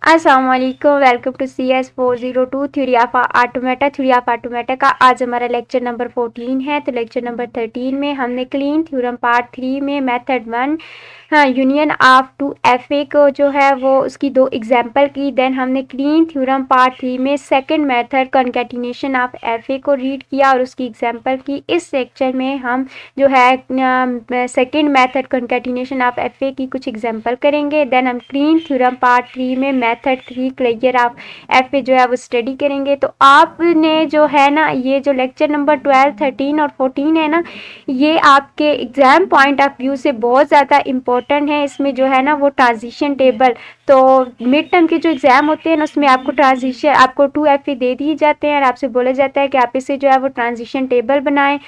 अस्सलाम वालेकुम, welcome to CS402 theory of automata का आज हमारा लेक्चर नंबर 14 है। तो लेक्चर नंबर 13 में हमने क्लीन थ्योरम पार्ट 3 में method 1 union of two FA को जो है वो उसकी 2 एग्जांपल की। देन हमने क्लीन थ्योरम पार्ट 3 में second method concatenation of FA को रीड किया और उसकी एग्जांपल की। इस लेक्चर में हम जो है second method concatenation of FA की कुछ एग्जांपल करेंगे। देन हम क्लीन थ्योरम पार्ट 3 में मेथड 3 क्लियर ऑफ FA जो है वो स्टडी करेंगे। तो आपने जो है ना ये जो लेक्चर नंबर 12, 13 और 14 है ना, ये आपके एग्ज़ाम पॉइंट ऑफ व्यू से बहुत ज़्यादा इम्पोर्टेंट है। इसमें जो है ना वो ट्रांजिशन टेबल, तो मिड टर्म के जो एग्ज़ाम होते हैं ना उसमें आपको 2 FA दे दिए जाते हैं और आपसे बोला जाता है कि आप इसे जो है वो ट्रांजिशन टेबल बनाएं।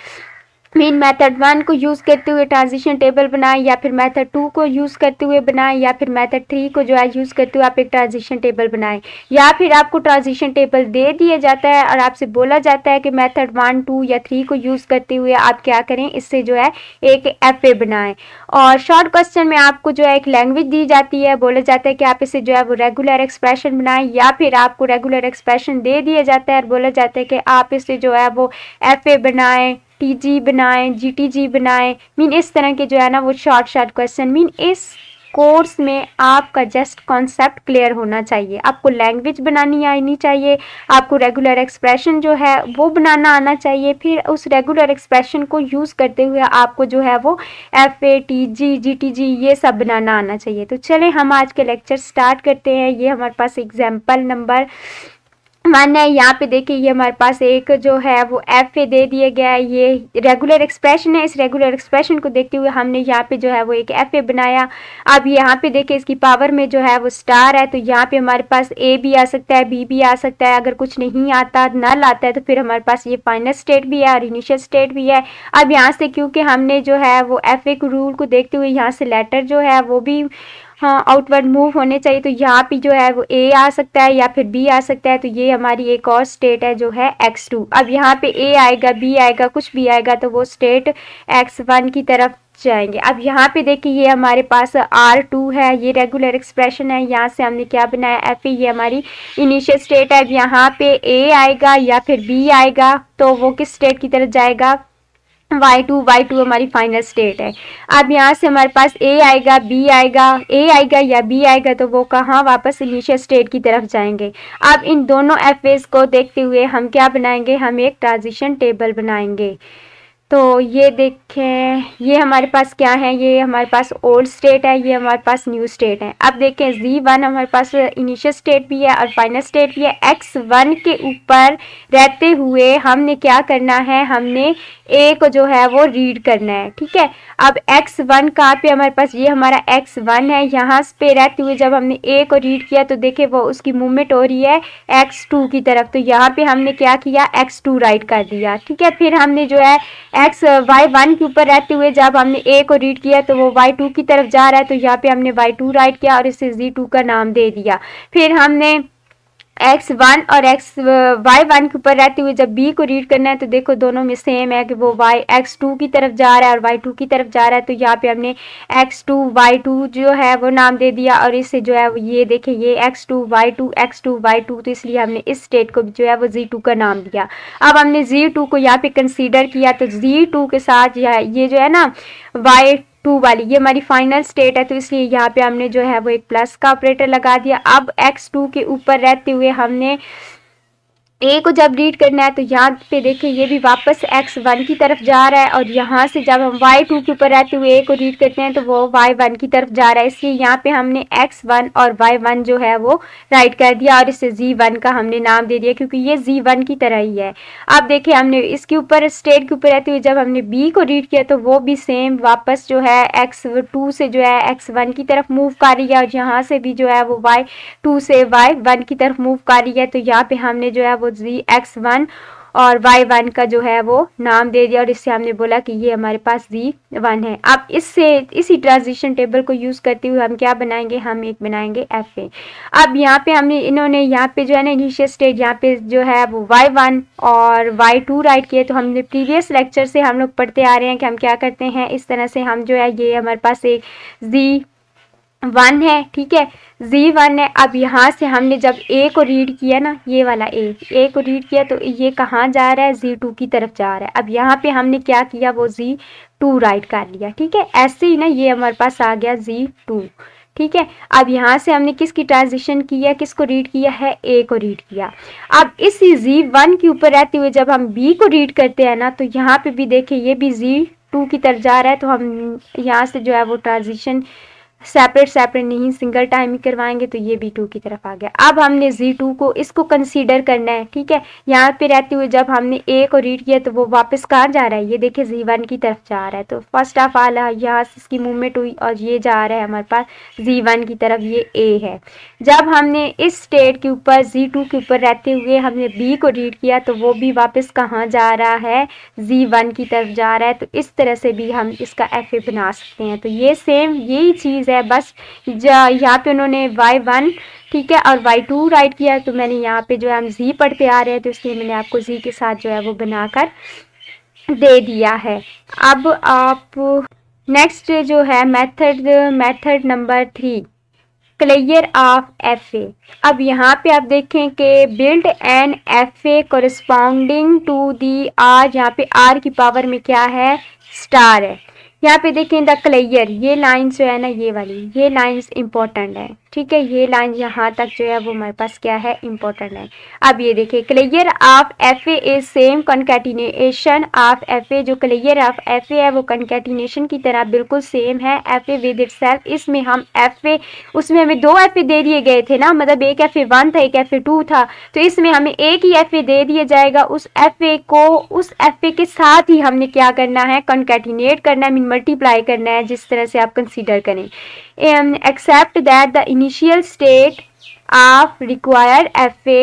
मेन मेथड 1 को यूज़ करते हुए ट्रांजिशन टेबल बनाएं, या फिर मेथड 2 को यूज़ करते हुए बनाएं, या फिर मेथड 3 को जो है यूज़ करते हुए आप एक ट्रांजिशन टेबल बनाएं। या फिर आपको ट्रांजिशन टेबल दे दिया जाता है और आपसे बोला जाता है कि मेथड 1, 2 या 3 को यूज़ करते हुए आप क्या करें, इससे जो है एक FA बनाएं। और शॉर्ट क्वेश्चन में आपको जो है एक लैंग्वेज दी जाती है, बोला जाता है कि आप इसे जो है वो रेगुलर एक्सप्रेशन बनाएं, या फिर आपको रेगुलर एक्सप्रेशन दे दिया जाता है और बोला जाता है कि आप इसे जो है वो FA बनाएं, TG बनाएं, GTG बनाएं। मीन इस तरह के जो है ना वो शॉर्ट क्वेश्चन। मीन इस कोर्स में आपका जस्ट कॉन्सेप्ट क्लियर होना चाहिए, आपको लैंग्वेज बनानी आनी चाहिए, आपको रेगुलर एक्सप्रेशन जो है वो बनाना आना चाहिए, फिर उस रेगुलर एक्सप्रेशन को यूज़ करते हुए आपको जो है वो FA, TG, GTG ये सब बनाना आना चाहिए। तो चलें हम आज के लेक्चर स्टार्ट करते हैं। ये हमारे पास एग्जाम्पल नंबर 1 है। यहाँ पे देखिए ये हमारे पास एक जो है वो FA दे दिया गया है, ये रेगुलर एक्सप्रेशन है। इस रेगुलर एक्सप्रेशन को देखते हुए हमने यहाँ पे जो है वो एक FA बनाया। अब यहाँ पे देखिए इसकी पावर में जो है वो स्टार है, तो यहाँ पे हमारे पास A भी आ सकता है, B भी आ सकता है। अगर कुछ नहीं आता, नल आता है, तो फिर हमारे पास ये फाइनल स्टेट भी है और इनिशियल स्टेट भी है। अब यहाँ से क्योंकि हमने जो है वो FA के रूल को देखते हुए यहाँ से लेटर जो है वो भी आउटवर्ड मूव होने चाहिए, तो यहाँ पे जो है वो A आ सकता है या फिर B आ सकता है। तो ये हमारी एक और स्टेट है जो है X2। अब यहाँ पे A आएगा, B आएगा, कुछ भी आएगा, तो वो स्टेट X1 की तरफ जाएंगे। अब यहाँ पे देखिए ये हमारे पास R2 है, ये रेगुलर एक्सप्रेशन है। यहाँ से हमने क्या बनाया, FA, ये हमारी इनिशियल स्टेट है। अब यहाँ पे A आएगा या फिर B आएगा, तो वो किस स्टेट की तरफ जाएगा, Y2 हमारी फाइनल स्टेट है। अब यहाँ से हमारे पास A आएगा, B आएगा, A आएगा या B आएगा, तो वो कहाँ वापस इनिशियल स्टेट की तरफ जाएंगे। अब इन दोनों FAs को देखते हुए हम क्या बनाएंगे, हम एक ट्रांजिशन टेबल बनाएंगे। तो ये देखें, ये हमारे पास क्या है, ये हमारे पास ओल्ड स्टेट है, ये हमारे पास न्यू स्टेट है। अब देखें Z1 हमारे पास इनिशियल स्टेट भी है और फाइनल स्टेट भी है। X1 के ऊपर रहते हुए हमने क्या करना है, हमने A को जो है वो रीड करना है, ठीक है। अब X1 कहाँ पे हमारे पास, ये हमारा X1 है। यहाँ पे रहते हुए जब हमने A को रीड किया तो देखे वो उसकी मूवमेंट हो रही है X2 की तरफ, तो यहाँ पे हमने क्या किया, X2 राइट कर दिया, ठीक है। फिर हमने जो है Y1 के ऊपर रहते हुए जब हमने A को रीड किया तो वो Y2 की तरफ जा रहा है, तो यहाँ पे हमने Y2 राइट किया और इसे Z2 का नाम दे दिया। फिर हमने X1 और Y1 के ऊपर रहते हुए जब B को रीड करना है तो देखो दोनों में सेम है कि वो X2 की तरफ जा रहा है और Y2 की तरफ जा रहा है, तो यहाँ पे हमने X2 Y2 जो है वो नाम दे दिया और इससे जो है ये देखें ये X2 Y2, तो इसलिए हमने इस स्टेट को जो है वो Z2 का नाम दिया। अब हमने Z2 को यहाँ पे कंसीडर किया, तो Z2 के साथ ये जो है ना Y2 वाली ये हमारी फाइनल स्टेट है, तो इसलिए यहाँ पे हमने जो है वो एक प्लस का ऑपरेटर लगा दिया। अब X2 के ऊपर रहते हुए हमने A को जब रीड करना है तो यहाँ पे देखिए ये भी वापस X1 की तरफ जा रहा है, और यहाँ से जब हम Y2 के ऊपर रहते हुए A को रीड करते हैं तो वो Y1 की तरफ जा रहा है, इसलिए यहाँ पे हमने X1 और Y1 जो है वो राइट कर दिया और इसे Z1 का हमने नाम दे दिया क्योंकि ये Z1 की तरह ही है। अब देखिए हमने इसके ऊपर स्टेट के ऊपर रहते हुए जब हमने B को रीड किया तो वो भी सेम वापस जो है X2 से जो है X1 की तरफ मूव कर रही है, और यहाँ से भी जो है वो Y2 से Y1 की तरफ मूव कर रही है, तो यहाँ पे हमने जो है वो X1 और Y1 का जो है वो नाम दे दिया और इससे हमने बोला कि ये हमारे पास Z1 है। अब इसी ट्रांजिशन टेबल को यूज़ करते हुए हम क्या बनाएंगे, हम एक बनाएंगे FA। अब यहाँ पे इन्होंने यहाँ पे जो है ना इनिशियल स्टेट यहाँ पे जो है वो Y1 और Y2 राइट किए, तो हमने प्रीवियस लेक्चर से हम लोग पढ़ते आ रहे हैं कि हम क्या करते हैं, इस तरह से हम जो है ये हमारे पास एक 1 है, ठीक है, Z1 है। अब यहाँ से हमने जब A को रीड किया ना, ये वाला A को रीड किया तो ये कहाँ जा रहा है, Z2 की तरफ जा रहा है। अब यहाँ पे हमने क्या किया, वो Z2 राइट कर लिया, ठीक है। ऐसे ही ना ये हमारे पास आ गया Z2, ठीक है। अब यहाँ से हमने किसकी ट्रांजिशन की है, किसको रीड किया है, A को रीड किया। अब इस Z1 के ऊपर रहते हुए जब हम B को रीड करते हैं ना, तो यहाँ पे भी देखिए ये भी Z2 की तरफ जा रहा है, तो हम यहाँ से जो है वो ट्रांजिशन सेपरेट नहीं, सिंगल टाइम ही करवाएंगे, तो ये B2 की तरफ आ गया। अब हमने Z2 को इसको कंसीडर करना है, ठीक है। यहाँ पे रहते हुए जब हमने A को रीड किया तो वो वापस कहाँ जा रहा है, ये देखिए Z1 की तरफ जा रहा है। तो फर्स्ट ऑफ ऑल यहाँ से इसकी मूवमेंट हुई और ये जा रहा है हमारे पास Z1 की तरफ, ये A है। जब हमने इस स्टेट के ऊपर Z2 के ऊपर रहते हुए हमने B को रीड किया तो वो भी वापस कहाँ जा रहा है, Z1 की तरफ जा रहा है। तो इस तरह से भी हम इसका FA बना सकते हैं। तो ये सेम यही चीज़ है, बस यहाँ पे उन्होंने Y1, ठीक है, और Y2 राइट किया, तो मैंने यहाँ पे जो है हम Z पढ़ते आ रहे हैं तो इसलिए मैंने आपको Z के साथ जो है वो बनाकर दे दिया है। अब आप नेक्स्ट जो है method number 3, clear of FA। अब यहाँ पे आप देखें कि build an FA corresponding to the R, यहाँ पे R की पावर में क्या है, स्टार है। यहाँ पे देखें द क्लियर, ये लाइन जो है ना, ये वाली ये लाइन्स इंपॉर्टेंट है, ठीक है। ये लाइन यहाँ तक जो है वो हमारे पास क्या है, इंपॉर्टेंट है। अब ये देखिए clear of FA is same concatenation of FA, जो क्लियर ऑफ FA है वो कॉन्कैटिनेशन की तरह बिल्कुल सेम है FA विद इटसेल्फ। इसमें हम FA, उसमें हमें 2 FA दे दिए गए थे ना, मतलब एक FA1 था, एक FA2 था, तो इसमें हमें एक ही FA दे दिया जाएगा। उस FA को उस FA के साथ ही हमने क्या करना है, कॉन्कैटिनेट करना है, मल्टीप्लाई करना है, जिस तरह से आप कंसीडर करें। Except that the initial state of required FA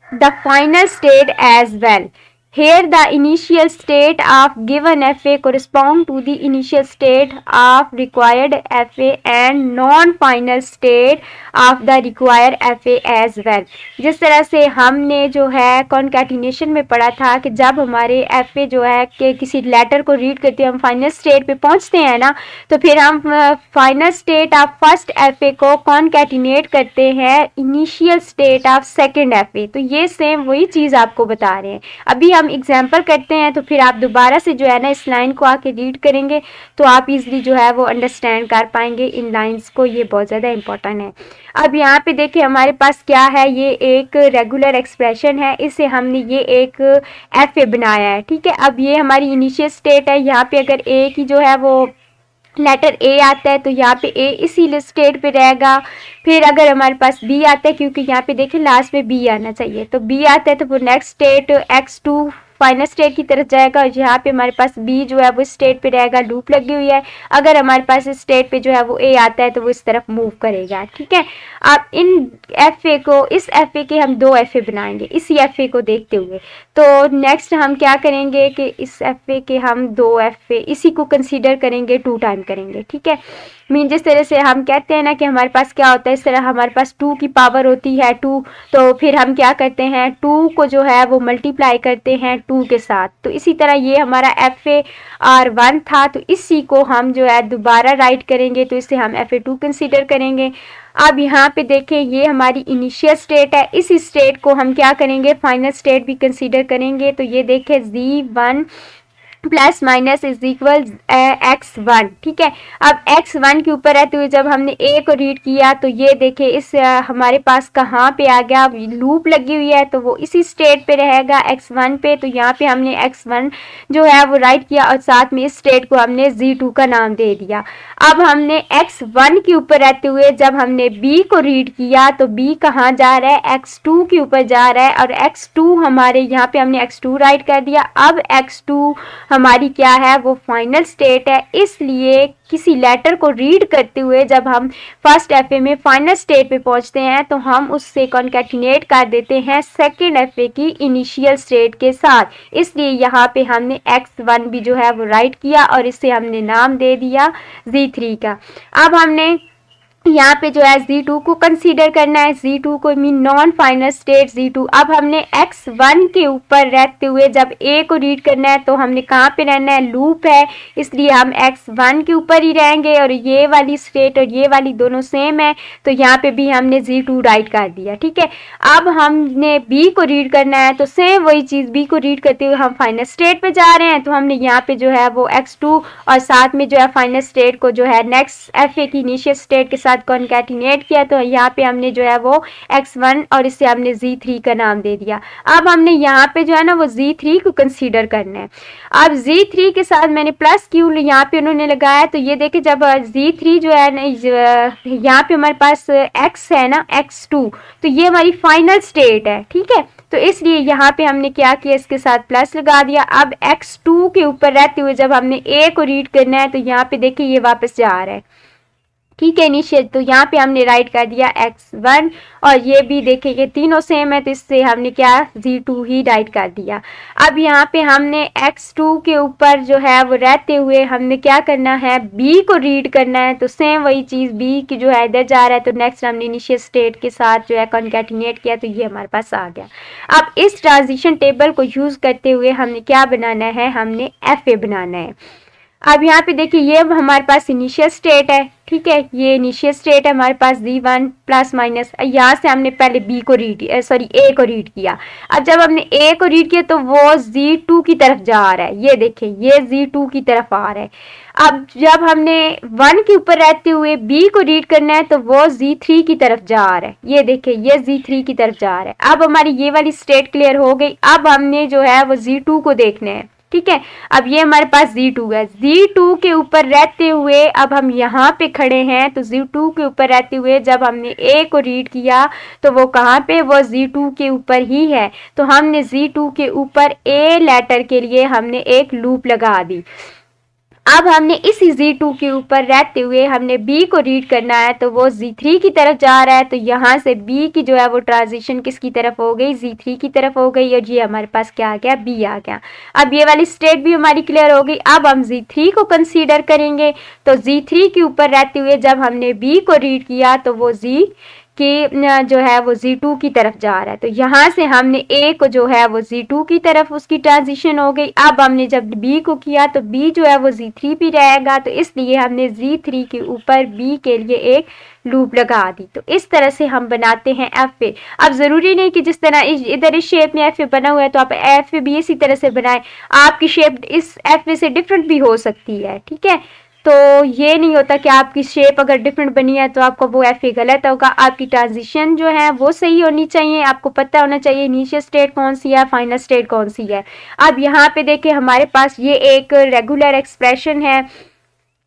the final state as well. Here the initial state of given FA correspond to the initial state of required FA and non-final state of the required FA as well. जिस तरह से हमने जो है concatenation में पढ़ा था कि जब हमारे FA जो है कि किसी लेटर को रीड करते हम फाइनल स्टेट पे पहुंचते हैं ना, तो फिर हम final state of first FA को कॉन्कैटिनेट करते हैं initial state of second FA। तो ये सेम वही चीज़ आपको बता रहे हैं। अभी हम एग्जाम्पल करते हैं तो फिर आप दोबारा से जो है ना इस लाइन को आके रीड करेंगे तो आप इजीली जो है वो अंडरस्टैंड कर पाएंगे इन लाइंस को, ये बहुत ज़्यादा इंपॉर्टेंट है। अब यहाँ पे देखिए हमारे पास क्या है, ये एक रेगुलर एक्सप्रेशन है, इससे हमने ये एक FA बनाया है, ठीक है। अब ये हमारी इनिशियल स्टेट है, यहाँ पे अगर A की जो है वो लेटर A आता है तो यहाँ पे A इसी स्टेट पे रहेगा। फिर अगर हमारे पास B आता है, क्योंकि यहाँ पे देखिए लास्ट में B आना चाहिए, तो B आता है तो वो next state X2 final state की तरफ जाएगा और यहाँ पे हमारे पास B जो है वो स्टेट पे रहेगा, लूप लगी हुई है। अगर हमारे पास इस स्टेट पे जो है वो A आता है तो वो इस तरफ मूव करेगा, ठीक है। अब इन FA को, इस FA के हम 2 FA बनाएंगे इसी FA को देखते हुए। तो नेक्स्ट हम क्या करेंगे कि इस FA के हम 2 FA इसी को कंसीडर करेंगे, 2 टाइम करेंगे, ठीक है। मीन जिस तरह से हम कहते हैं ना कि हमारे पास क्या होता है, इस तरह हमारे पास 2 की पावर होती है 2, तो फिर हम क्या करते हैं 2 को जो है वो मल्टीप्लाई करते हैं 2 के साथ। तो इसी तरह ये हमारा FA1 था, तो इसी को हम जो है दोबारा राइट करेंगे, तो इसे हम FA2 कंसीडर करेंगे। अब यहाँ पे देखें ये हमारी इनिशियल स्टेट है, इस स्टेट को हम क्या करेंगे, फाइनल स्टेट भी कंसीडर करेंगे। तो ये देखें Z1 plus minus is equal X1, ठीक है। अब X1 के ऊपर रहते हुए जब हमने A को रीड किया तो ये देखें इस हमारे पास कहाँ पे आ गया, लूप लगी हुई है तो वो इसी स्टेट पे रहेगा X1 पे। तो यहाँ पे हमने X1 जो है वो राइट किया और साथ में इस स्टेट को हमने Z2 का नाम दे दिया। अब हमने X1 के ऊपर रहते हुए जब हमने B को रीड किया तो B कहाँ जा रहा है, X2 के ऊपर जा रहा है और X2 हमारे यहाँ पे हमने X2 राइट कर दिया। अब X2 हमारी क्या है, वो फाइनल स्टेट है, इसलिए किसी लेटर को रीड करते हुए जब हम फर्स्ट FA में फाइनल स्टेट पे पहुंचते हैं तो हम उससे कॉन्कैटिनेट कर देते हैं सेकेंड FA की इनिशियल स्टेट के साथ। इसलिए यहाँ पे हमने X1 भी जो है वो राइट किया और इससे हमने नाम दे दिया Z3 का। अब हमने यहाँ पे जो है Z2 को कंसीडर करना है। Z2 को mean non final state Z2। अब हमने X1 के ऊपर रहते हुए जब A को रीड करना है तो हमने कहाँ पे रहना है, लूप है, इसलिए हम X1 के ऊपर ही रहेंगे और ये वाली स्टेट और ये वाली दोनों सेम है, तो यहाँ पे भी हमने Z2 राइट कर दिया। ठीक है, अब हमने B को रीड करना है तो सेम वही चीज़, B को रीड करते हुए हम फाइनल स्टेट पे जा रहे हैं, तो हमने यहाँ पे जो है वो X2 और साथ में जो है फाइनल स्टेट को जो है नेक्स्ट FA की इनिशियल स्टेट के साथ कॉन्कैटिनेट किया, तो यहाँ पे हमने जो है वो X1 और इससे हमने Z3 का नाम दे दिया। अब हमने यहाँ पे जो है ना वो Z3 को कंसीडर करना है। अब Z3 के साथ मैंने प्लस क्यू यहाँ पे उन्होंने लगाया, तो ये देखिए जब Z3 जो है ना यहाँ पे हमारे पास X है ना X2, तो ये हमारी फाइनल स्टेट है। ठीक है, तो इसलिए यहाँ पे हमने क्या किया, इसके साथ प्लस लगा दिया। अब X2 के ऊपर रहते हुए जब हमने A को रीड करना है तो यहाँ पे देखिए ये वापस जा रहा है। ठीक है, इनिशियल, तो यहाँ पे हमने राइट कर दिया X1 और ये भी देखेंगे तीनों सेम है, तो इससे हमने क्या Z2 ही राइट कर दिया। अब यहाँ पे हमने X2 के ऊपर जो है वो रहते हुए हमने क्या करना है, B को रीड करना है, तो सेम वही चीज़ B की जो है इधर जा रहा है, तो नेक्स्ट हमने इनिशियल स्टेट के साथ जो है कॉन्कैटिनेट किया, तो ये हमारे पास आ गया। अब इस ट्रांजिशन टेबल को यूज़ करते हुए हमने क्या बनाना है, हमने FA बनाना है। अब यहाँ पे देखिए ये हमारे पास इनिशियल स्टेट है। ठीक है, ये इनिशियल स्टेट है हमारे पास Z1 प्लस माइनस, यहाँ से हमने पहले A को रीड किया। अब जब हमने A को रीड किया तो वो Z2 की तरफ जा रहा है, ये देखिए ये Z2 की तरफ आ रहा है। अब जब हमने 1 के ऊपर रहते हुए B को रीड करना है तो वो Z3 की तरफ जा रहा है, ये देखिए ये Z3 की तरफ जा रहा है। अब हमारी ये वाली स्टेट क्लियर हो गई। अब हमने जो है वो Z2 को देखना है। ठीक है, अब ये हमारे पास Z2 है, Z2 के ऊपर रहते हुए अब हम यहाँ पे खड़े हैं, तो Z2 के ऊपर रहते हुए जब हमने A को रीड किया तो वो कहाँ पे, वो Z2 के ऊपर ही है, तो हमने Z2 के ऊपर A लेटर के लिए हमने एक लूप लगा दी। अब हमने इस Z2 के ऊपर रहते हुए हमने B को रीड करना है, तो वो Z3 की तरफ जा रहा है, तो यहाँ से B की जो है वो ट्रांजिशन किसकी तरफ हो गई, Z3 की तरफ हो गई, और ये हमारे पास क्या आ गया, B आ गया। अब ये वाली स्टेट भी हमारी क्लियर हो गई। अब हम Z3 को कंसीडर करेंगे, तो Z3 के ऊपर रहते हुए जब हमने B को रीड किया तो वो Z कि जो है वो Z2 की तरफ जा रहा है, तो यहाँ से हमने A को जो है वो Z2 की तरफ उसकी ट्रांजिशन हो गई। अब हमने जब B को किया तो B जो है वो Z3 भी रहेगा, तो इसलिए हमने Z3 के ऊपर B के लिए एक लूप लगा दी। तो इस तरह से हम बनाते हैं FA। अब ज़रूरी नहीं कि जिस तरह इधर इस शेप में FA बना हुआ है तो आप FA भी इसी तरह से बनाएं, आपकी शेप इस FA से डिफरेंट भी हो सकती है। ठीक है, तो ये नहीं होता कि आपकी शेप अगर डिफरेंट बनी है तो आपको वो FA गलत होगा। आपकी ट्रांजिशन जो है वो सही होनी चाहिए, आपको पता होना चाहिए इनिशियल स्टेट कौन सी है, फाइनल स्टेट कौन सी है। अब यहाँ पे देखिए हमारे पास ये एक रेगुलर एक्सप्रेशन है,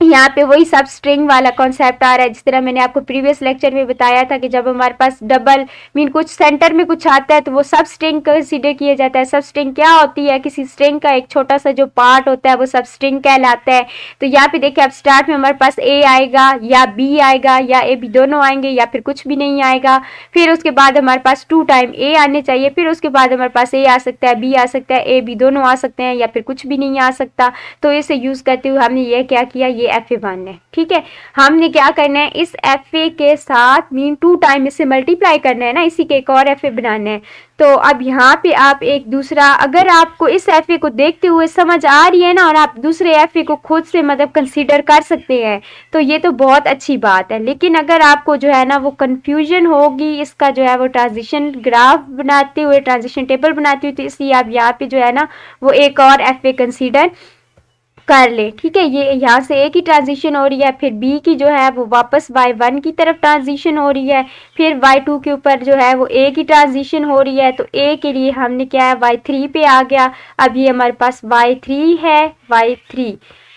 यहाँ पे वही सब स्ट्रिंग वाला कॉन्सेप्ट आ रहा है, जिस तरह मैंने आपको प्रीवियस लेक्चर में बताया था कि जब हमारे पास डबल मीन कुछ सेंटर में कुछ आता है तो वो सब स्ट्रिंग कंसीडर किया जाता है। सब स्ट्रिंग क्या होती है, किसी स्ट्रिंग का एक छोटा सा जो पार्ट होता है वो सब स्ट्रिंग कहलाता है। तो यहाँ पे देखिए अब स्टार्ट में हमारे पास A आएगा या B आएगा या A B दोनों आएंगे या फिर कुछ भी नहीं आएगा। फिर उसके बाद हमारे पास 2 टाइम A आने चाहिए, फिर उसके बाद हमारे पास A आ सकता है, B आ सकता है, A B दोनों आ सकते हैं या फिर कुछ भी नहीं आ सकता। तो इसे यूज़ करते हुए हमने ये क्या किया, ये FA1 है। ठीक है, हमने क्या करना है, इस FA के साथ मीन 2 टाइम इसे मल्टीप्लाई करना है ना, इसी के एक और FA बनाना है। तो अब यहाँ पे आप एक दूसरा, अगर आपको इस FA को देखते हुए समझ आ रही है ना और आप दूसरे FA को खुद से मतलब कंसीडर कर सकते हैं तो ये तो बहुत अच्छी बात है। लेकिन अगर आपको जो है ना वो कन्फ्यूजन होगी इसका जो है वो ट्रांजिशन ग्राफ बनाते हुए, ट्रांजिशन टेबल बनाते हुए, तो इसलिए आप यहाँ पे जो है ना वो एक और FA कंसीडर कर ले। ठीक है, ये यहाँ से A की ट्रांजिशन हो रही है, फिर B की जो है वो वापस Y1 की तरफ ट्रांजिशन हो रही है, फिर Y2 के ऊपर जो है वो A की ट्रांजिशन हो रही है। तो A के लिए हमने क्या है, Y3 पे आ गया। अब ये हमारे पास Y3 है,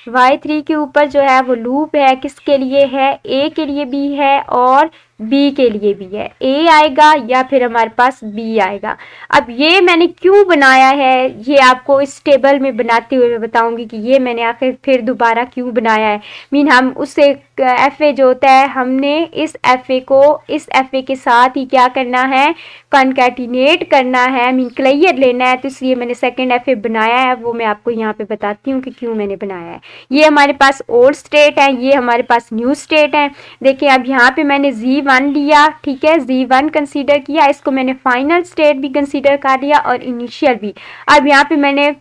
Y3 के ऊपर जो है वो लूप है, किसके लिए है, A के लिए भी है और बी के लिए भी है, ए आएगा या फिर हमारे पास बी आएगा। अब ये मैंने क्यों बनाया है ये आपको इस टेबल में बनाते हुए मैं बताऊंगी कि ये मैंने आखिर फिर दोबारा क्यों बनाया है। मीन हम उससे एफ ए जो होता है हमने इस एफ ए को इस एफ ए के साथ ही क्या करना है, कॉन्कैटिनेट करना है, मीन क्लियर लेना है। तो इसलिए मैंने सेकेंड एफ ए बनाया है, वो मैं आपको यहाँ पे बताती हूँ कि क्यों मैंने बनाया है। ये हमारे पास ओल्ड स्टेट है, ये हमारे पास न्यू स्टेट है। देखिए अब यहाँ पे मैंने Z1 लिया, ठीक है, Z1 कंसीडर किया, इसको मैंने फाइनल स्टेट भी कंसीडर कर लिया और इनिशियल भी। अब यहाँ पे मैंने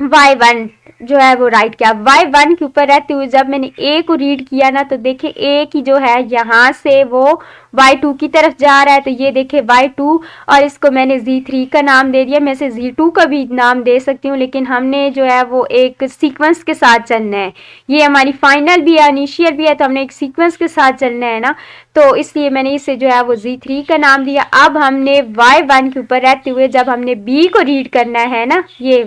Y1 जो है वो राइट किया। Y1 के ऊपर रहते हुए जब मैंने A को रीड किया ना तो देखिए A की जो है यहाँ से वो Y2 की तरफ जा रहा है, तो ये देखिए Y2 और इसको मैंने Z3 का नाम दे दिया। मैं इसे Z2 का भी नाम दे सकती हूँ, लेकिन हमने जो है वो एक सीक्वेंस के साथ चलना है। ये हमारी फाइनल भी है, इनिशियल भी है, तो हमने एक सीक्वेंस के साथ चलना है ना, तो इसलिए मैंने इसे जो है वो Z3 का नाम दिया। अब हमने Y1 के ऊपर रहते हुए जब हमने B को रीड करना है ना, ये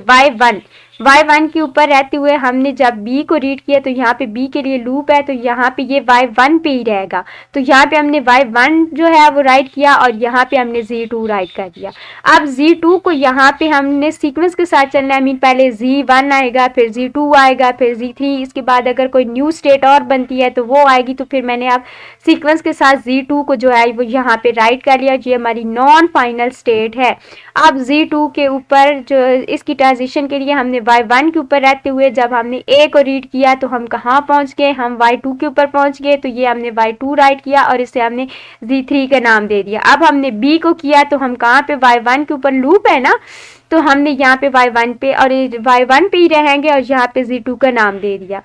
Y1 के ऊपर रहते हुए हमने जब B को रीड किया तो यहाँ पे B के लिए लूप है, तो यहाँ पे ये Y1 पे ही रहेगा। तो यहाँ पे हमने Y1 जो है वो राइट किया और यहाँ पे हमने Z2 राइट कर दिया। अब Z2 को यहाँ पे हमने सीक्वेंस के साथ चलना है, मीन पहले Z1 आएगा, फिर Z2 आएगा, फिर Z3, इसके बाद अगर कोई न्यू स्टेट और बनती है तो वो आएगी। तो फिर मैंने अब सीक्वेंस के साथ Z2 को जो है वो यहाँ पे राइट कर लिया। ये हमारी नॉन फाइनल स्टेट है। अब Z2 के ऊपर जो इसकी ट्रांजिशन के लिए हमने Y1 के ऊपर रहते हुए जब हमने A को रीड किया तो हम कहाँ पहुँच गए, हम Y2 के ऊपर पहुँच गए। तो ये हमने Y2 राइट किया और इसे हमने Z3 का नाम दे दिया। अब हमने B को किया तो हम कहाँ पे, Y1 के ऊपर लूप है ना, तो हमने यहाँ पे Y1 पे और Y1 पे ही रहेंगे और यहाँ पे Z2 का नाम दे दिया।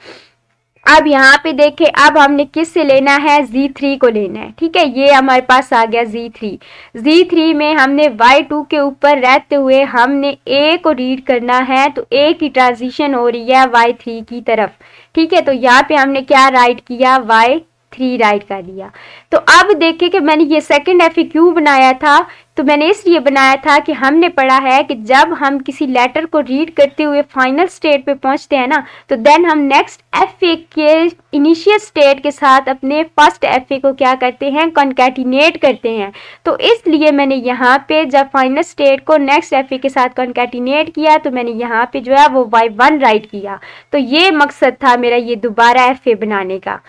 अब यहाँ पे देखें, अब हमने किस से लेना है, Z3 को लेना है, ठीक है। ये हमारे पास आ गया Z3 में हमने Y2 के ऊपर रहते हुए हमने A को रीड करना है, तो A की ट्रांजिशन हो रही है Y3 की तरफ, ठीक है। तो यहाँ पे हमने क्या राइट किया, Y3 राइट कर दिया। तो अब देखें कि मैंने ये सेकंड एफ क्यों बनाया था, तो मैंने इसलिए बनाया था कि हमने पढ़ा है कि जब हम किसी लेटर को रीड करते हुए फाइनल स्टेट पे पहुंचते हैं ना, तो देन हम नेक्स्ट एफ ए के इनिशियल स्टेट के साथ अपने फर्स्ट एफ ए को क्या करते हैं, कॉन्कैटिनेट करते हैं। तो इसलिए मैंने यहाँ पे जब फाइनल स्टेट को नेक्स्ट एफ ए के साथ कॉन्कैटिनेट किया तो मैंने यहाँ पे जो है वो Y1 राइट किया। तो ये मकसद था मेरा ये दोबारा एफ ए बनाने का।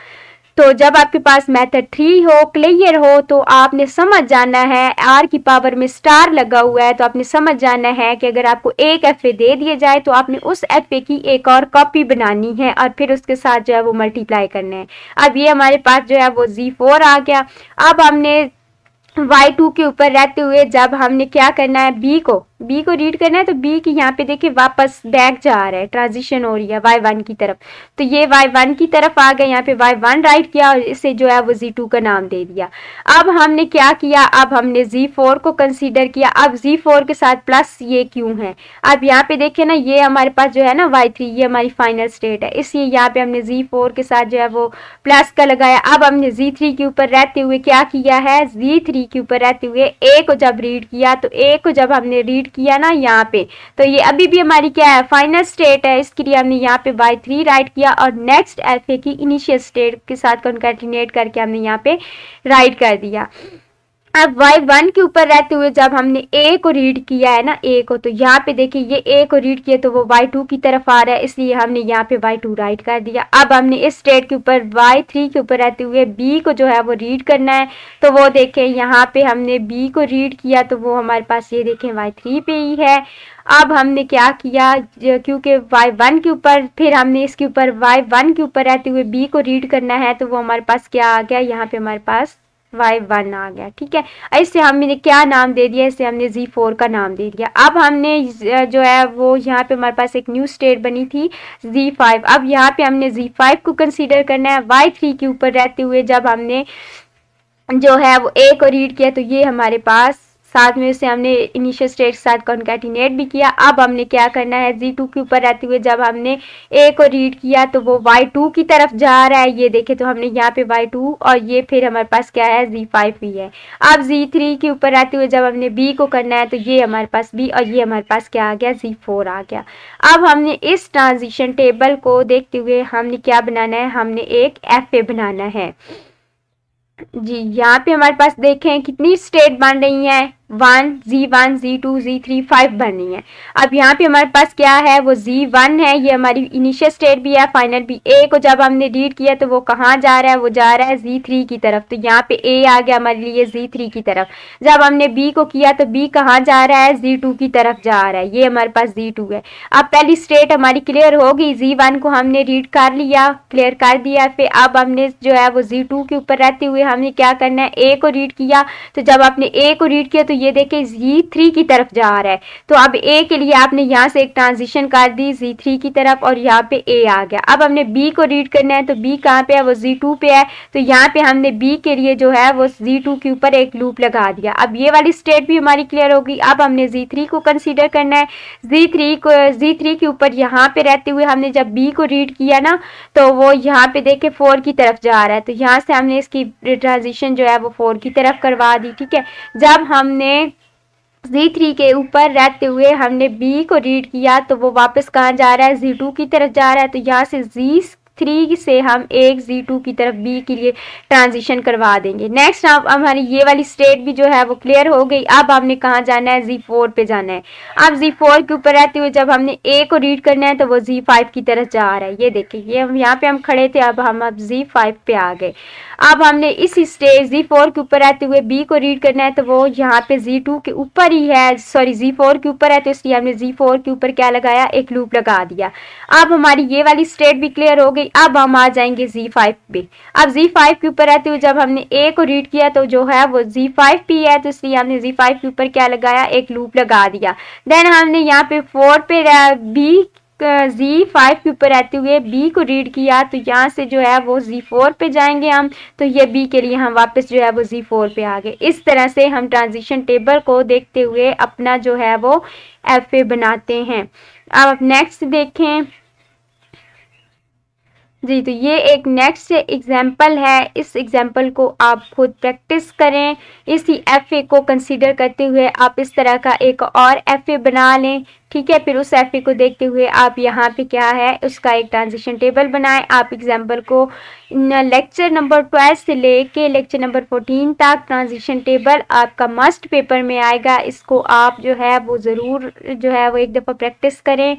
तो जब आपके पास मेथड 3 हो, क्लियर हो, तो आपने समझ जाना है, आर की पावर में स्टार लगा हुआ है, तो आपने समझ जाना है कि अगर आपको एक एफए दे दिए जाए तो आपने उस एफए की एक और कॉपी बनानी है और फिर उसके साथ जो है वो मल्टीप्लाई करना है। अब ये हमारे पास जो है वो Z4 आ गया। अब हमने Y2 के ऊपर रहते हुए जब हमने क्या करना है, B को रीड करना है, तो B की यहाँ पे देखिए वापस बैक जा रहा है, ट्रांजिशन हो रही है Y1 की तरफ। तो ये Y1 की तरफ आ गया, यहाँ पे Y1 राइट किया और इसे जो है वो Z2 का नाम दे दिया। अब हमने क्या किया, अब हमने Z4 को कंसीडर किया। अब Z4 के साथ प्लस ये क्यों है, अब यहाँ पे देखिए ना, ये हमारे पास जो है ना Y3, ये हमारी फाइनल स्टेट है, इसलिए यहाँ पे हमने Z4 के साथ जो है वो प्लस का लगाया। अब हमने Z3 के ऊपर रहते हुए क्या किया है, Z3 के ऊपर रहते हुए A को जब रीड किया, तो A को जब हमने रीड किया ना यहाँ पे, तो ये अभी भी हमारी क्या है, फाइनल स्टेट है, इसके लिए हमने यहाँ पे Y3 राइट किया और नेक्स्ट एफ की इनिशियल स्टेट के साथ कॉन्कैटिनेट करके हमने यहाँ पे राइट कर दिया। अब Y1 के ऊपर रहते हुए जब हमने A को रीड किया है ना, A को, तो यहाँ पे देखिए ये A को रीड किया तो वो Y2 की तरफ आ रहा है, इसलिए हमने यहाँ पे Y2 राइट कर दिया। अब हमने इस स्टेट के ऊपर Y3 के ऊपर रहते हुए B को जो है वो रीड करना है, तो वो देखें यहाँ पे हमने B को रीड किया तो वो हमारे पास ये देखें Y3 पे ही है। अब हमने क्या किया, क्योंकि Y1 के ऊपर फिर हमने इसके ऊपर Y1 के ऊपर रहते हुए B को रीड करना है, तो वो हमारे पास क्या आ गया, यहाँ पे हमारे पास Y1 आ गया, ठीक है। इससे हमने क्या नाम दे दिया, इसे हमने Z4 का नाम दे दिया। अब हमने जो है वो यहाँ पे हमारे पास एक न्यू स्टेट बनी थी Z5। अब यहाँ पे हमने Z5 को कंसीडर करना है Y3 के ऊपर रहते हुए जब हमने जो है वो A को रीड किया, तो ये हमारे पास साथ में से हमने इनिशियल स्टेट के साथ कॉन्कैटिनेट भी किया। अब हमने क्या करना है, Z2 के ऊपर रहते हुए जब हमने A को रीड किया तो वो Y2 की तरफ जा रहा है, ये देखे तो हमने यहाँ पे Y2 और ये फिर हमारे पास क्या है, Z5 भी है। अब Z3 के ऊपर रहते हुए जब हमने B को करना है, तो ये हमारे पास B और ये हमारे पास क्या आ गया, Z4 आ गया। अब हमने इस ट्रांजिशन टेबल को देखते हुए हमने क्या बनाना है, हमने एक FA बनाना है। जी यहाँ पे हमारे पास देखें कितनी स्टेट बन रही हैं, 1 Z1 Z2 Z3 5 बन रही है। अब यहाँ पे हमारे पास क्या है, वो Z1 है, ये हमारी इनिशियल स्टेट भी है, फाइनल भी। ए को जब हमने रीड किया तो वो कहाँ जा रहा है, वो जा रहा है Z3 की तरफ, तो यहाँ पे ए आ गया हमारे लिए Z3 की तरफ। जब हमने बी को किया तो बी कहाँ जा रहा है, Z2 की तरफ जा रहा है, ये हमारे पास Z2 है। अब पहली स्टेट हमारी क्लियर होगी, Z1 को हमने रीड कर लिया, क्लियर कर दिया। फिर अब हमने जो है वो Z2 के ऊपर रहते हुए हमने क्या करना है, ए को रीड किया। तो जब आपने ए को रीड किया तो ये देखिए Z3 की तरफ जा रहा है, तो अब ए के लिए आपने यहाँ से एक ट्रांजिशन कर दी Z3 की तरफ और यहाँ पे ए आ गया। अब हमने बी को रीड करना है, तो बी कहाँ पे है, वो Z2 पे है, तो यहाँ पे हमने बी के लिए जो है वो Z2 के ऊपर एक लूप लगा दिया। अब ये वाली स्टेट भी हमारी क्लियर होगी। अब हमने Z3 को कंसीडर करना है, Z3 के ऊपर यहाँ पे रहते हुए हमने जब बी को रीड किया ना, तो वो यहाँ पे देखे 4 की तरफ जा रहा है, तो यहाँ से हमने इसकी ट्रांजिशन जो है वो 4 की तरफ करवा दी। ठीक है, जब हमने Z3 के ऊपर रहते हुए हमने B को रीड किया तो वो वापस कहाँ जा रहा है, Z2 की तरफ जा रहा है, तो यहाँ से Z3 से हम एक Z2 की तरफ B के लिए ट्रांजिशन करवा देंगे। नेक्स्ट अब हमारी ये वाली स्टेट भी जो है वो क्लियर हो गई। अब हमने कहाँ जाना है, Z4 पे जाना है। अब Z4 के ऊपर रहते हुए जब हमने A को रीड करना है तो वो Z5 की तरफ जा रहा है, ये देखिए, ये हम यहाँ पे हम खड़े थे, अब हम Z5 पे आ गए। अब हमने इस स्टेज Z4 के ऊपर रहते हुए B को रीड करना है, तो वो यहाँ पे Z2 के ऊपर ही है, सॉरी Z4 के ऊपर है, तो इसलिए हमने Z4 के ऊपर क्या लगाया, एक लूप लगा दिया। अब हमारी ये वाली स्टेट भी क्लियर हो गई। अब हम आ जाएंगे Z5 पे। अब Z5 के ऊपर रहते हुए जब हमने A को रीड किया तो जो है वो Z5 पे है, तो इसलिए हमने Z5 के ऊपर क्या लगाया, एक लूप लगा दिया। देन हमने यहाँ पे 4 पे B Z5 के ऊपर रहते हुए B को रीड किया, तो यहाँ से जो है वो Z4 पे जाएंगे हम, तो ये B के लिए हम वापस जो है वो Z4 पे आ गए। इस तरह से हम ट्रांजिशन टेबल को देखते हुए अपना जो है वो FA बनाते हैं। अब नेक्स्ट देखें जी, तो ये एक नेक्स्ट एग्जाम्पल है। इस एग्जाम्पल को आप खुद प्रैक्टिस करें। इसी FA को कंसीडर करते हुए आप इस तरह का एक और FA बना लें। ठीक है, फिर उस FA को देखते हुए आप यहाँ पे क्या है उसका एक ट्रांजिशन टेबल बनाएं। आप एग्जाम्पल को लेक्चर नंबर 12 से लेके लेक्चर नंबर 14 तक ट्रांजिशन टेबल आपका मस्ट पेपर में आएगा। इसको आप जो है वो ज़रूर जो है वो एक दफ़ा प्रैक्टिस करें।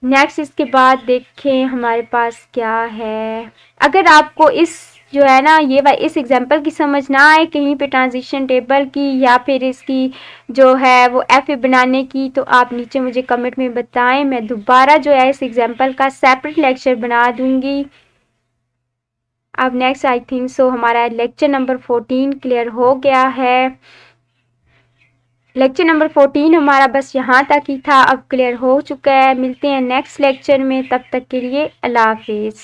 नेक्स्ट इसके बाद देखें हमारे पास क्या है। अगर आपको इस जो है ना ये इस एग्जांपल की समझ ना आए कहीं पे ट्रांजिशन टेबल की या फिर इसकी जो है वो FA बनाने की, तो आप नीचे मुझे कमेंट में बताएं। मैं दोबारा जो है इस एग्जांपल का सेपरेट लेक्चर बना दूंगी। अब नेक्स्ट आई थिंक सो हमारा लेक्चर नंबर 14 क्लियर हो गया है। लेक्चर नंबर 14 हमारा बस यहाँ तक ही था, अब क्लियर हो चुका है। मिलते हैं नेक्स्ट लेक्चर में, तब तक के लिए अल्लाह हाफिज़।